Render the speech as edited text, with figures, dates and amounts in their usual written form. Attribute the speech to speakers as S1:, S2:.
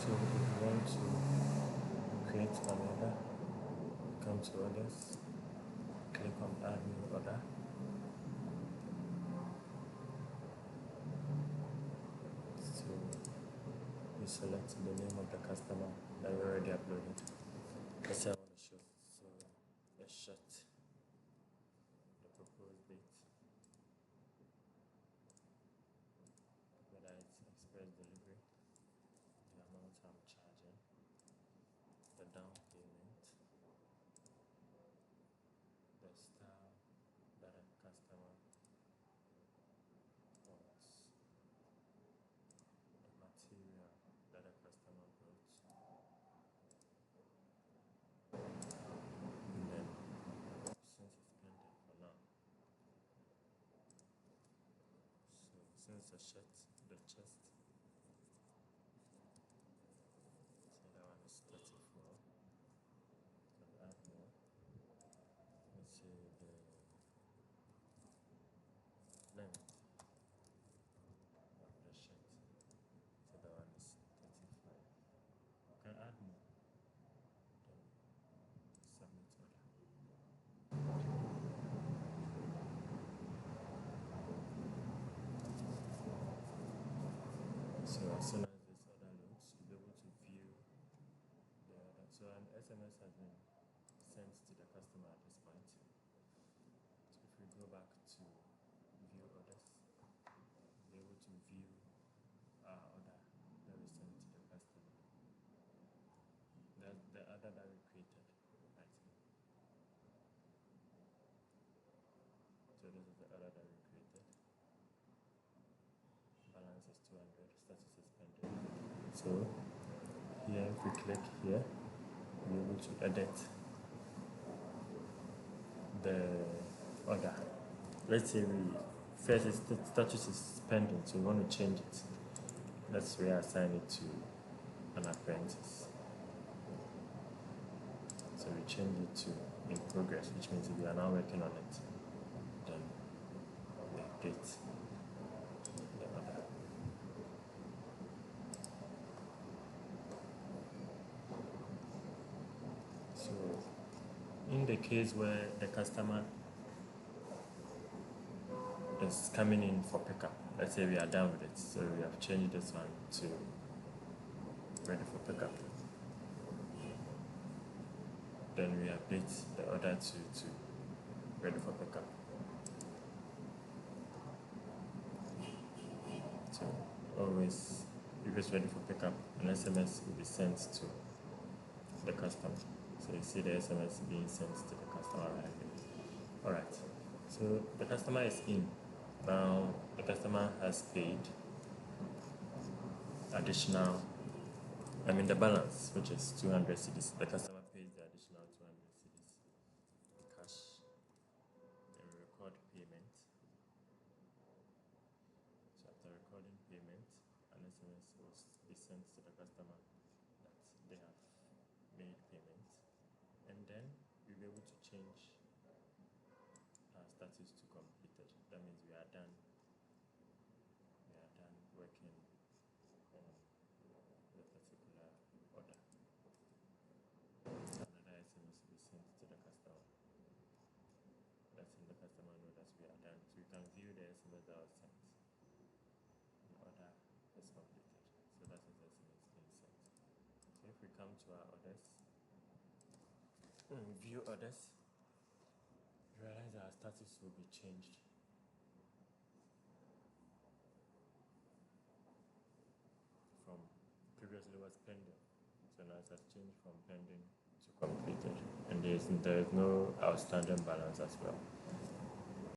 S1: So if you want to create an order, come to orders, click on add new order. So you select the name of the customer that you already uploaded. Let's say I want to show, so let's shut the proposed date, whether it's express delivery, the amount I'm charging, the down payment, the style that a customer wants, the material that a customer brought, and then since it's pending for now, so since the shirt, the chest, so that one is 34, can add more. Let's say the length of the shirt, so that one is 35. You can add more, then submit order. So as soon as this order loads, you'll be able to view the order. So an SMS has been sent to the customer at this point. So if we go back to view orders, you'll be able to view our order that we sent to the customer. That's the order that we created right here. So this is the order that we created. Balance is 200, status is pending. So here, if we click here, we'll be able to edit the order. Let's say first the status is pending, so we want to change it. Let's reassign it to an apprentice. So we change it to in progress, which means we are now working on it. Then we update the order. So in the case where the customer is coming in for pickup, let's say we are done with it, so we have changed this one to ready for pickup. Then we update the order to ready for pickup. So always, if it's ready for pickup, an SMS will be sent to the customer. So you see the SMS being sent to the customer right here. Alright, so the customer is in. Now the customer has paid additional, the balance, which is 200 cedis. The customer pays the additional 200 cedis cash. Then we record payment. So after recording payment, an SMS will be sent to the customer that they have made payment. And then we'll be able to change our status to completed. That means we are done. We are done working on the particular order. Another SMS will be sent to the customer, letting the customer know that we are done. So you can view the SMS that was sent. The order is completed. So that is the SMS being sent. So if we come to our orders, view orders, realize our status will be changed from previously was pending, so now it has changed from pending to completed, and there is no outstanding balance as well.